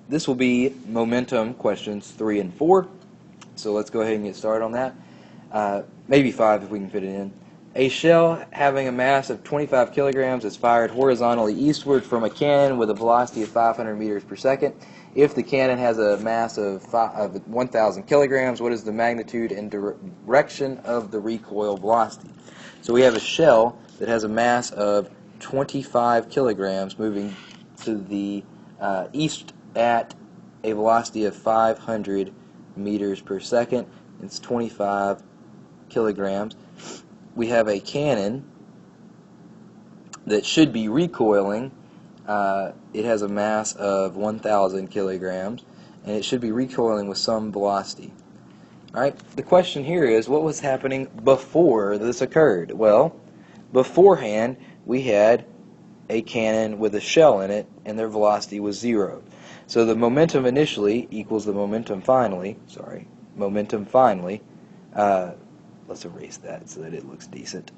this will be momentum questions 3 and 4. So let's go ahead and get started on that. Maybe 5 if we can fit it in. A shell having a mass of 25 kilograms is fired horizontally eastward from a cannon with a velocity of 500 meters per second. If the cannon has a mass of 1,000 kilograms, what is the magnitude and direction of the recoil velocity? So we have a shell that has a mass of 25 kilograms moving to the east at a velocity of 500 meters per second. It's 25 kilograms. We have a cannon that should be recoiling. It has a mass of 1,000 kilograms, and it should be recoiling with some velocity. Alright, the question here is, what was happening before this occurred? Well, beforehand, we had a cannon with a shell in it, and their velocity was 0. So the momentum initially equals the momentum finally. Let's erase that so that it looks decent.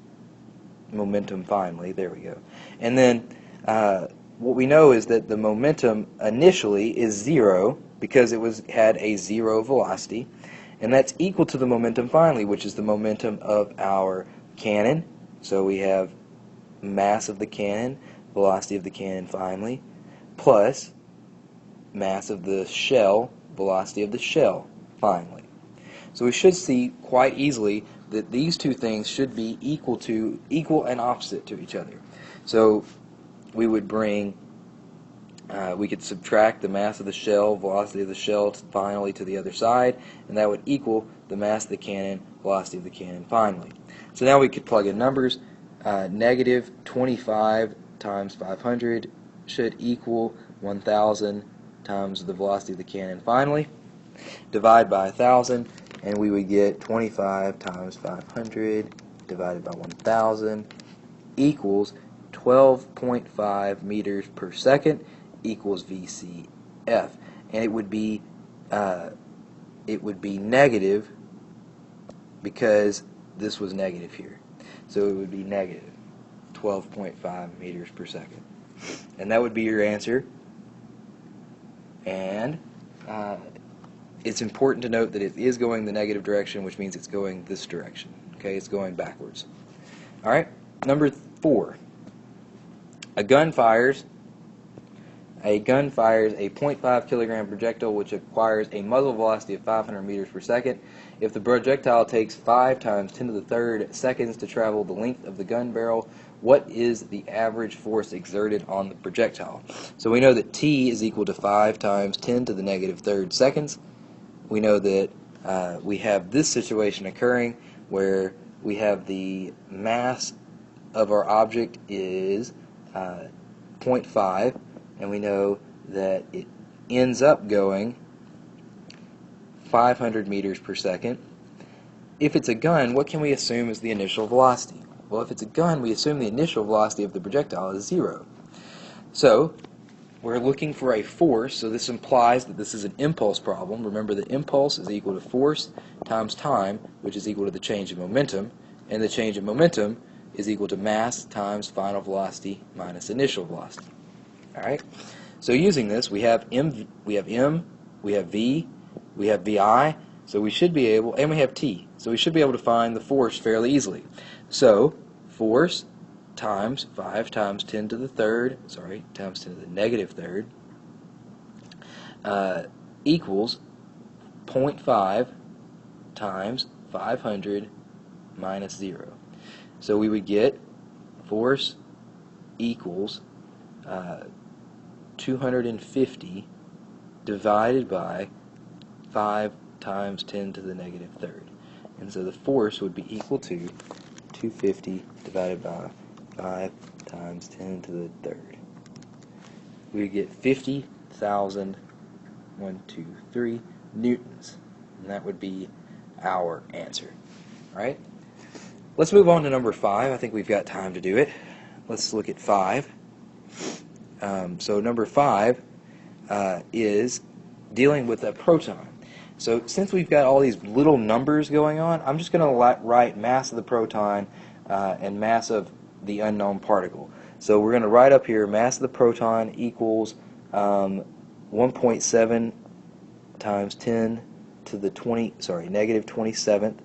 Momentum finally, there we go. And then what we know is that the momentum initially is 0 because it had a 0 velocity, and that's equal to the momentum finally, which is the momentum of our cannon. So we have mass of the cannon, velocity of the cannon finally, plus mass of the shell, velocity of the shell finally. So we should see quite easily that these two things should be equal and opposite to each other. So we would we could subtract the mass of the shell, velocity of the shell finally to the other side, and that would equal the mass of the cannon, velocity of the cannon finally. So now we could plug in numbers. Negative 25 times 500 should equal 1,000 times the velocity of the cannon finally. Divide by 1,000, and we would get 25 times 500 divided by 1,000 equals 12.5 meters per second equals VCF, and it would be negative because this was negative here, so it would be negative 12.5 meters per second, and that would be your answer. And it's important to note that it is going the negative direction, which means it's going this direction. Okay, it's going backwards. All right, number 4. A gun fires a 0.5 kilogram projectile which acquires a muzzle velocity of 500 meters per second. If the projectile takes 5 times 10 to the third seconds to travel the length of the gun barrel, what is the average force exerted on the projectile? So we know that T is equal to 5 times 10 to the negative third seconds. We know that we have this situation occurring where we have the mass of our object is 0.5, and we know that it ends up going 500 meters per second. If it's a gun, what can we assume is the initial velocity? Well, if it's a gun, we assume the initial velocity of the projectile is 0. So we're looking for a force, so this implies that this is an impulse problem. Remember that impulse is equal to force times time, which is equal to the change in momentum, and the change in momentum is equal to mass times final velocity minus initial velocity. All right. So using this, we have M, we have V, we have VI, so we should be able, and we have T, so we should be able to find the force fairly easily. So force times 5 times 10 to the third, times 10 to the negative third, equals 0.5 times 500 minus 0. So we would get force equals 250 divided by 5 times 10 to the negative third. And so the force would be equal to 250 divided by 5 times 10 to the third. We would get 50,000 newtons. And that would be our answer. All right? Let's move on to number 5. I think we've got time to do it. Let's look at 5. So number 5 is dealing with a proton. So since we've got all these little numbers going on, I'm just going to write mass of the proton and mass of the unknown particle. So we're going to write up here mass of the proton equals 1.7 times 10 to the negative 27th,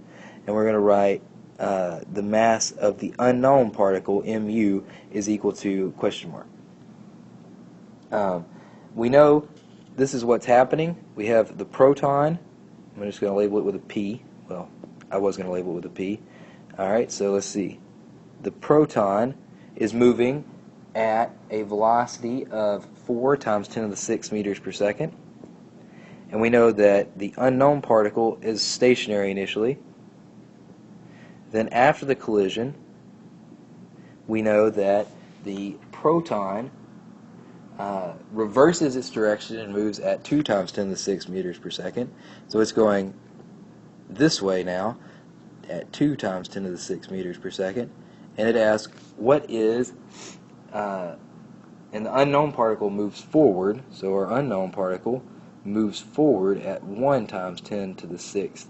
and we're going to write the mass of the unknown particle, mu, is equal to question mark. We know this is what's happening. We have the proton. I'm just going to label it with a P. Well, I was going to label it with a P. Alright, so let's see. The proton is moving at a velocity of 4 times 10 to the 6 meters per second. And we know that the unknown particle is stationary initially. Then after the collision, we know that the proton reverses its direction and moves at 2 times 10 to the 6 meters per second. So it's going this way now at 2 times 10 to the 6 meters per second. And it asks, what is, and the unknown particle moves forward, so our unknown particle moves forward at 1 times 10 to the 6th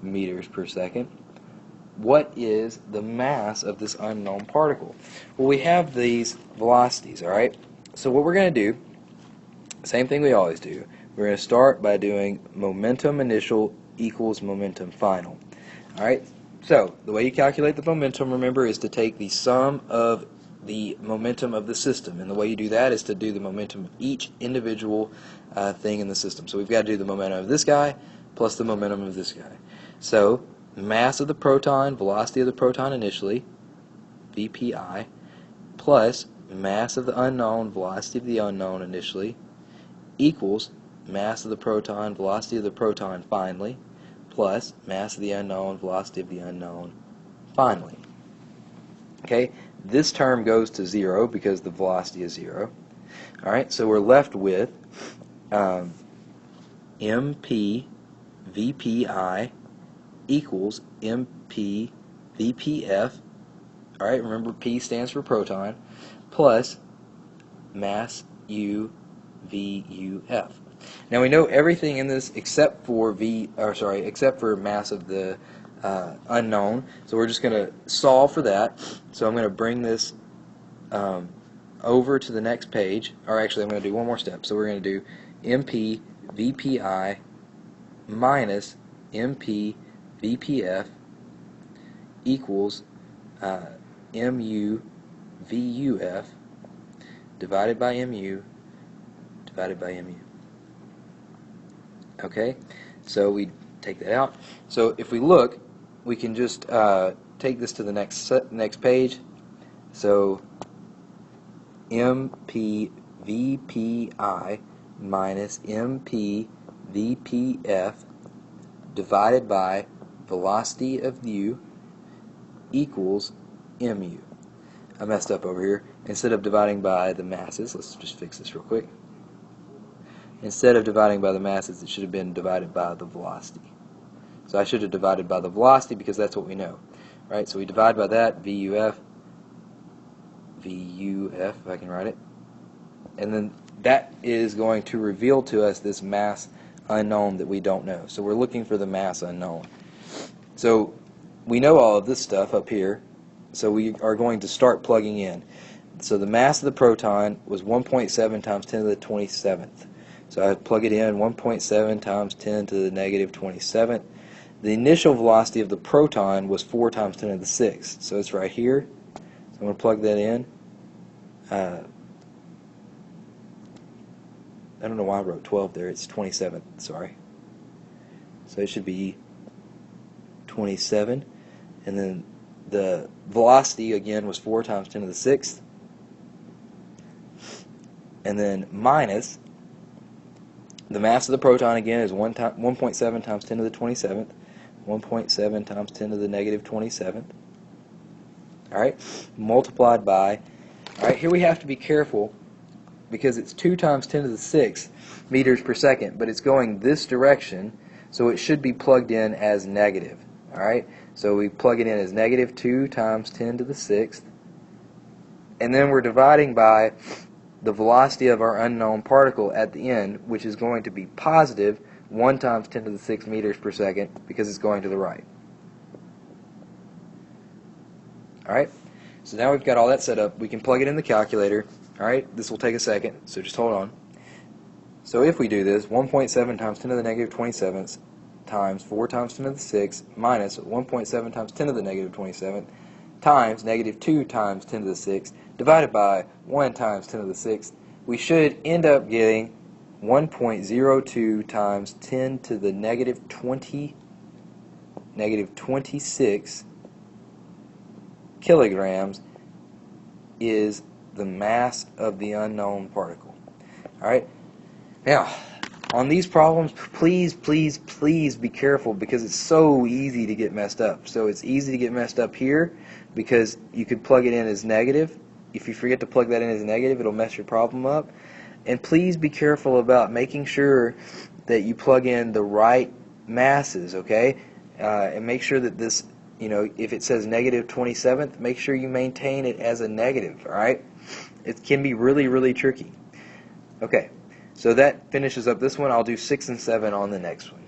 meters per second. What is the mass of this unknown particle? Well, we have these velocities, alright? So what we're going to do, same thing we always do, we're going to start by doing momentum initial equals momentum final. Alright, so the way you calculate the momentum, remember, is to take the sum of the momentum of the system, and the way you do that is to do the momentum of each individual thing in the system. So we've got to do the momentum of this guy plus the momentum of this guy. So mass of the proton, velocity of the proton initially, VPI, plus mass of the unknown, velocity of the unknown initially, equals mass of the proton, velocity of the proton finally, plus mass of the unknown, velocity of the unknown finally. Okay, this term goes to 0 because the velocity is 0. Alright, so we're left with MP VPI equals MP VPF. Alright, remember P stands for proton, plus mass U VUF. Now we know everything in this except for except for mass of the unknown. So we're just going to solve for that. So I'm going to bring this over to the next page. Or actually, I'm going to do one more step. So we're going to do MP VPI minus MP VPF equals mu VUF divided by mu divided by mu. Okay, so we take that out. So if we look, we can just take this to the next page. So MP VPI minus MP VPF divided by velocity of u equals mu. I messed up over here. Instead of dividing by the masses, let's just fix this real quick. Instead of dividing by the masses, it should have been divided by the velocity. So I should have divided by the velocity because that's what we know. Right? So we divide by that, VUF, if I can write it. And then that is going to reveal to us this mass unknown that we don't know. So we're looking for the mass unknown. So we know all of this stuff up here. So we are going to start plugging in. So the mass of the proton was 1.7 times 10 to the 27th. So I plug it in, 1.7 times 10 to the negative 27th. The initial velocity of the proton was 4 times 10 to the 6th. So it's right here. So I'm going to plug that in. I don't know why I wrote 12 there. It's 27th, sorry. So it should be 27. And then the velocity, again, was 4 times 10 to the 6th. And then minus the mass of the proton, again, is 1.7 times 10 to the 27th. 1.7 times 10 to the negative 27th. Alright, multiplied by, alright, here we have to be careful because it's 2 times 10 to the 6th meters per second, but it's going this direction, so it should be plugged in as negative. Alright, so we plug it in as negative 2 times 10 to the 6th, and then we're dividing by the velocity of our unknown particle at the end, which is going to be positive 1 times 10 to the 6th meters per second because it's going to the right. Alright, so now we've got all that set up. We can plug it in the calculator. Alright, this will take a second, so just hold on. So if we do this, 1.7 times 10 to the negative 27 times 4 times 10 to the 6 minus 1.7 times 10 to the negative 27 times negative 2 times 10 to the 6 divided by 1 times 10 to the 6, we should end up getting 1.02 times 10 to the negative 26 kilograms is the mass of the unknown particle. Alright? Now, on these problems, please, please, please be careful because it's so easy to get messed up. So it's easy to get messed up here because you could plug it in as negative. If you forget to plug that in as negative, it'll mess your problem up. And please be careful about making sure that you plug in the right masses, okay? And make sure that this, if it says negative 27th, make sure you maintain it as a negative, alright? It can be really, really tricky. Okay, so that finishes up this one. I'll do 6 and 7 on the next one.